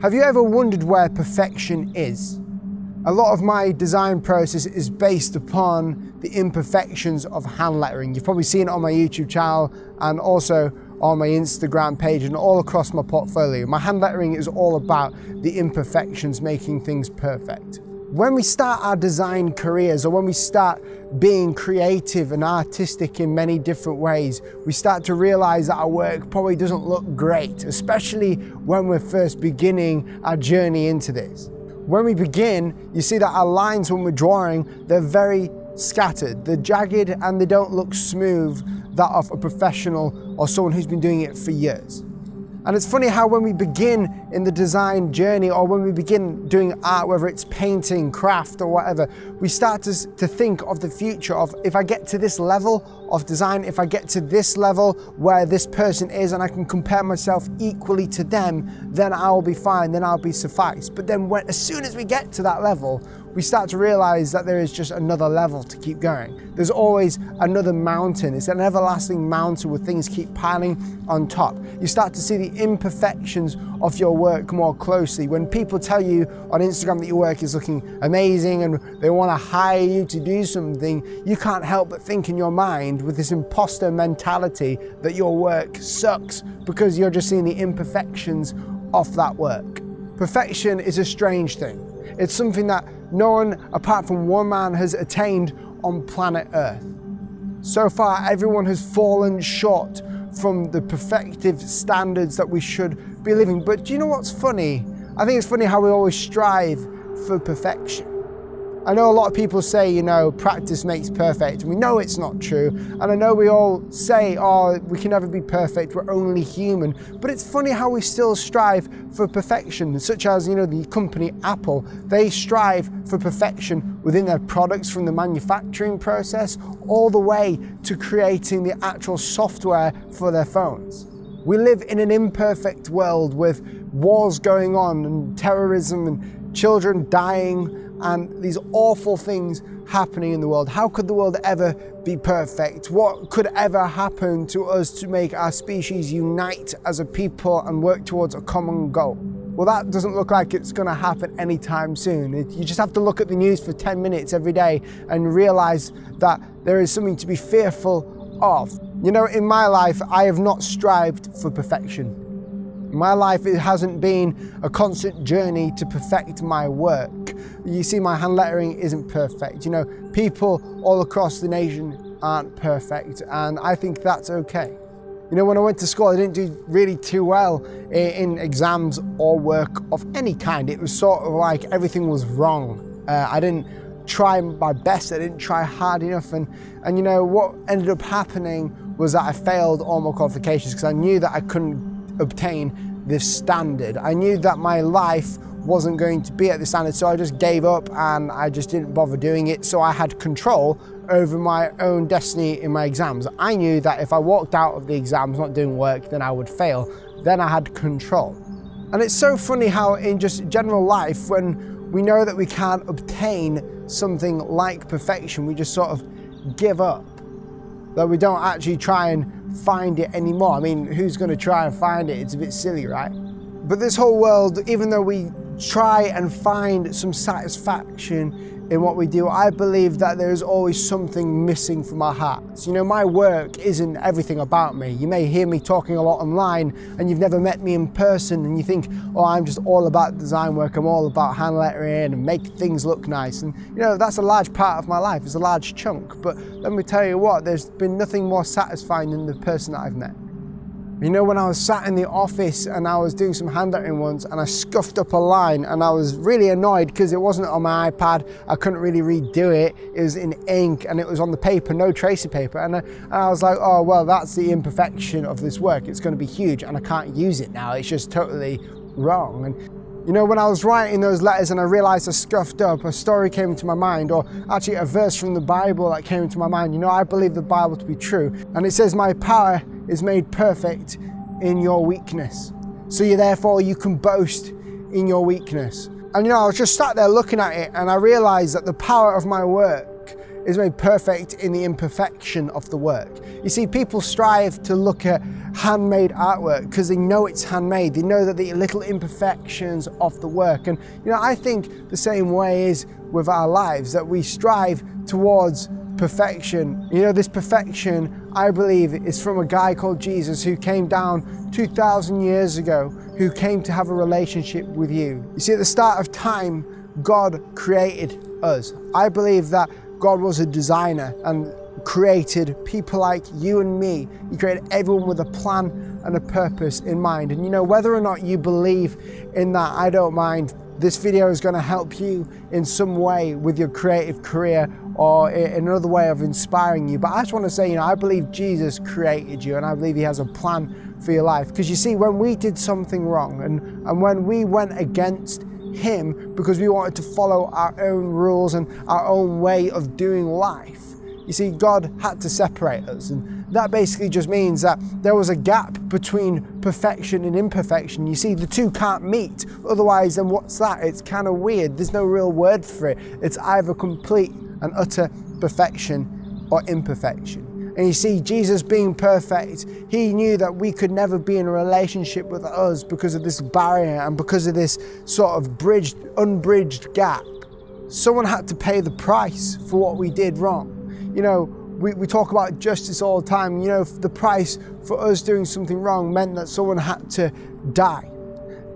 Have you ever wondered where perfection is? A lot of my design process is based upon the imperfections of hand lettering. You've probably seen it on my YouTube channel and also on my Instagram page and all across my portfolio. My hand lettering is all about the imperfections, making things perfect. When we start our design careers, or when we start being creative and artistic in many different ways, we start to realize that our work probably doesn't look great, especially when we're first beginning our journey into this. When we begin, you see that our lines when we're drawing, they're very scattered, they're jagged and they don't look smooth that of a professional or someone who's been doing it for years. And it's funny how when we begin in the design journey, or when we begin doing art, whether it's painting, craft or whatever, we start to think of the future of, if I get to this level of design, if I get to this level where this person is and I can compare myself equally to them, then I'll be fine, then I'll be sufficed. But then as soon as we get to that level, we start to realize that there is just another level to keep going. There's always another mountain. It's an everlasting mountain where things keep piling on top. You start to see the imperfections of your work more closely. When people tell you on Instagram that your work is looking amazing and they want to hire you to do something, you can't help but think in your mind with this imposter mentality that your work sucks because you're just seeing the imperfections of that work. Perfection is a strange thing. It's something that no one apart from one man has attained on planet Earth. So far, everyone has fallen short from the perfective standards that we should be living. But do you know what's funny? I think it's funny how we always strive for perfection. I know a lot of people say, you know, practice makes perfect. We know it's not true. And I know we all say, oh, we can never be perfect, we're only human. But it's funny how we still strive for perfection, such as, you know, the company Apple. They strive for perfection within their products, from the manufacturing process all the way to creating the actual software for their phones. We live in an imperfect world with wars going on and terrorism and children dying and these awful things happening in the world. How could the world ever be perfect? What could ever happen to us to make our species unite as a people and work towards a common goal? Well, that doesn't look like it's going to happen anytime soon. You just have to look at the news for 10 minutes every day and realize that there is something to be fearful of. You know, in my life, I have not strived for perfection. In my life, it hasn't been a constant journey to perfect my work. You see, my hand lettering isn't perfect. You know, people all across the nation aren't perfect, and I think that's okay. You know, when I went to school, I didn't do really too well in exams or work of any kind. It was sort of like everything was wrong. I didn't try my best, I didn't try hard enough, and you know, what ended up happening was that I failed all my qualifications because I knew that I couldn't obtain this standard. I knew that my life wasn't going to be at the standard, so I just gave up and I just didn't bother doing it. So I had control over my own destiny in my exams. I knew that if I walked out of the exams not doing work, then I would fail. Then I had control. And it's so funny how in just general life, when we know that we can't obtain something like perfection, we just sort of give up, that we don't actually try and find it anymore. I mean, who's going to try and find it? It's a bit silly, right? But this whole world, even though we try and find some satisfaction in what we do, I believe that there is always something missing from our hearts. You know, my work isn't everything about me. You may hear me talking a lot online and you've never met me in person and you think, oh, I'm just all about design work, I'm all about hand lettering and make things look nice. And you know, that's a large part of my life, it's a large chunk. But let me tell you what, there's been nothing more satisfying than the person that I've met. You know, when I was sat in the office and I was doing some hand lettering once and I scuffed up a line and I was really annoyed because it wasn't on my iPad, I couldn't really redo it, it was in ink and it was on the paper, no tracing paper, and I was like, oh well, that's the imperfection of this work, it's going to be huge and I can't use it now, it's just totally wrong. And you know, when I was writing those letters and I realized I scuffed up, a story came into my mind, or actually a verse from the Bible that came into my mind. You know, I believe the Bible to be true. And it says, my power is made perfect in your weakness. So therefore you can boast in your weakness. And you know, I was just sat there looking at it and I realized that the power of my work is made perfect in the imperfection of the work. You see, people strive to look at handmade artwork because they know it's handmade. They know that the little imperfections of the work. And I think the same way is with our lives, that we strive towards perfection. This perfection, I believe, is from a guy called Jesus who came down 2,000 years ago, who came to have a relationship with you. You see, at the start of time, God created us. I believe that God was a designer and created people like you and me. He created everyone with a plan and a purpose in mind. And whether or not you believe in that, I don't mind. This video is going to help you in some way with your creative career or in another way of inspiring you. But I just want to say, I believe Jesus created you, and I believe he has a plan for your life. Because you see, when we did something wrong and when we went against him because we wanted to follow our own rules and our own way of doing life, you see, God had to separate us. And that basically just means that there was a gap between perfection and imperfection. You see, the two can't meet. Otherwise, then what's that? It's kind of weird. There's no real word for it. It's either complete and utter perfection or imperfection. And you see, Jesus being perfect, he knew that we could never be in a relationship with us because of this barrier and because of this sort of unbridged gap. Someone had to pay the price for what we did wrong. We talk about justice all the time. The price for us doing something wrong meant that someone had to die.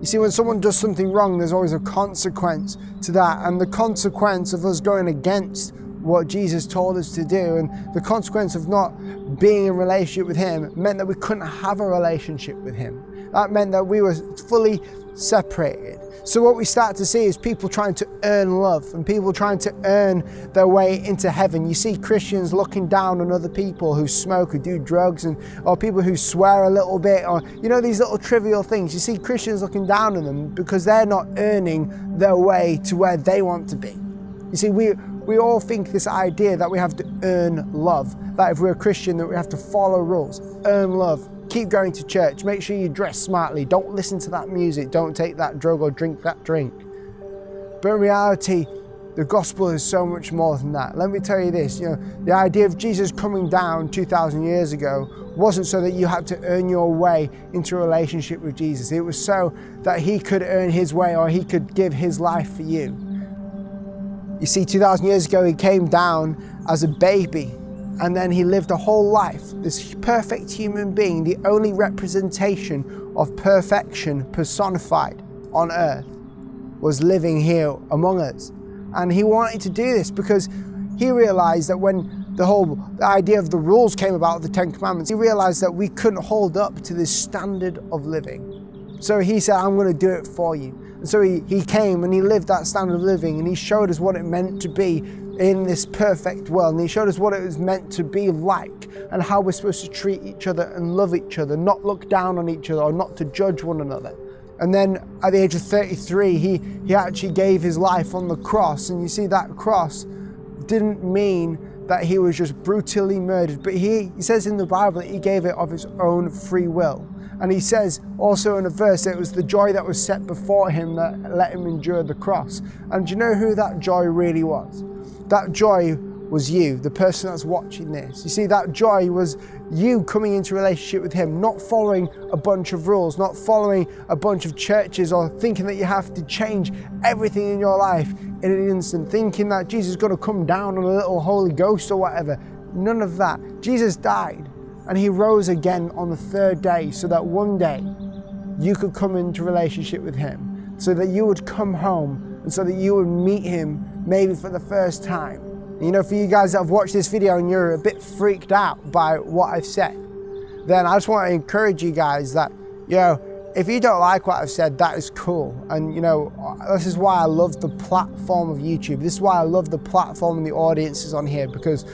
You see, when someone does something wrong, there's always a consequence to that. And the consequence of us going against what Jesus told us to do, and the consequence of not being in a relationship with him, meant that we couldn't have a relationship with him. That meant that we were fully separated. So what we start to see is people trying to earn love and people trying to earn their way into heaven. You see Christians looking down on other people who smoke or do drugs, or people who swear a little bit, or these little trivial things. You see Christians looking down on them because they're not earning their way to where they want to be. You see, we all think this idea that we have to earn love, that if we're a Christian that we have to follow rules, earn love, keep going to church, make sure you dress smartly, don't listen to that music, don't take that drug or drink that drink. But in reality, the gospel is so much more than that. Let me tell you this, the idea of Jesus coming down 2,000 years ago wasn't so that you had to earn your way into a relationship with Jesus. It was so that he could earn his way, or he could give his life for you. You see, 2,000 years ago, he came down as a baby, and then he lived a whole life. This perfect human being, the only representation of perfection personified on earth, was living here among us. And he wanted to do this because he realized that when the idea of the rules came about, the Ten Commandments, he realized that we couldn't hold up to this standard of living. So he said, I'm going to do it for you. And so he came and he lived that standard of living, and he showed us what it meant to be in this perfect world. And he showed us what it was meant to be like and how we're supposed to treat each other and love each other, not look down on each other or not to judge one another. And then at the age of 33, he actually gave his life on the cross. And you see, that cross didn't mean that he was just brutally murdered, but he says in the Bible that he gave it of his own free will. And he says also in a verse that it was the joy that was set before him that let him endure the cross. And do you know who that joy really was? That joy was you, the person that's watching this. You see, that joy was you coming into a relationship with him, not following a bunch of rules, not following a bunch of churches, or thinking that you have to change everything in your life in an instant, thinking that Jesus is going to come down on a little Holy Ghost or whatever. None of that. Jesus died. And he rose again on the third day so that one day you could come into relationship with him, so that you would come home and so that you would meet him maybe for the first time. For you guys that have watched this video and you're a bit freaked out by what I've said, then I just want to encourage you guys that, if you don't like what I've said, that is cool. And, this is why I love the platform of YouTube. This is why I love the platform and the audiences on here, because,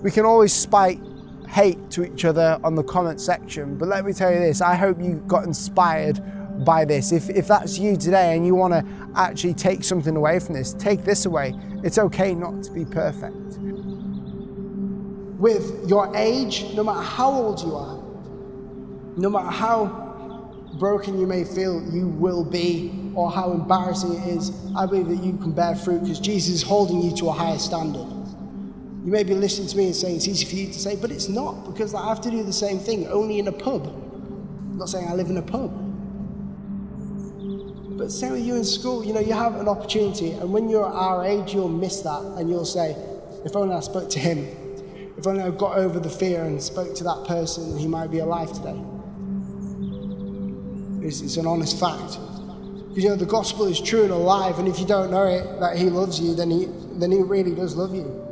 we can always spite hate to each other on the comment section, but let me tell you this, I hope you got inspired by this. If that's you today and you want to actually take something away from this, take this away. It's okay not to be perfect. With your age, no matter how old you are, no matter how broken you may feel you will be, or how embarrassing it is, I believe that you can bear fruit because Jesus is holding you to a higher standard. You may be listening to me and saying it's easy for you to say, but it's not, because I have to do the same thing, only in a pub. I'm not saying I live in a pub. But same with you in school, you know, you have an opportunity, and when you're our age, you'll miss that, and you'll say, if only I spoke to him, if only I got over the fear and spoke to that person, he might be alive today. It's an honest fact. Because, you know, the gospel is true and alive, and if you don't know it, that he loves you, then he really does love you.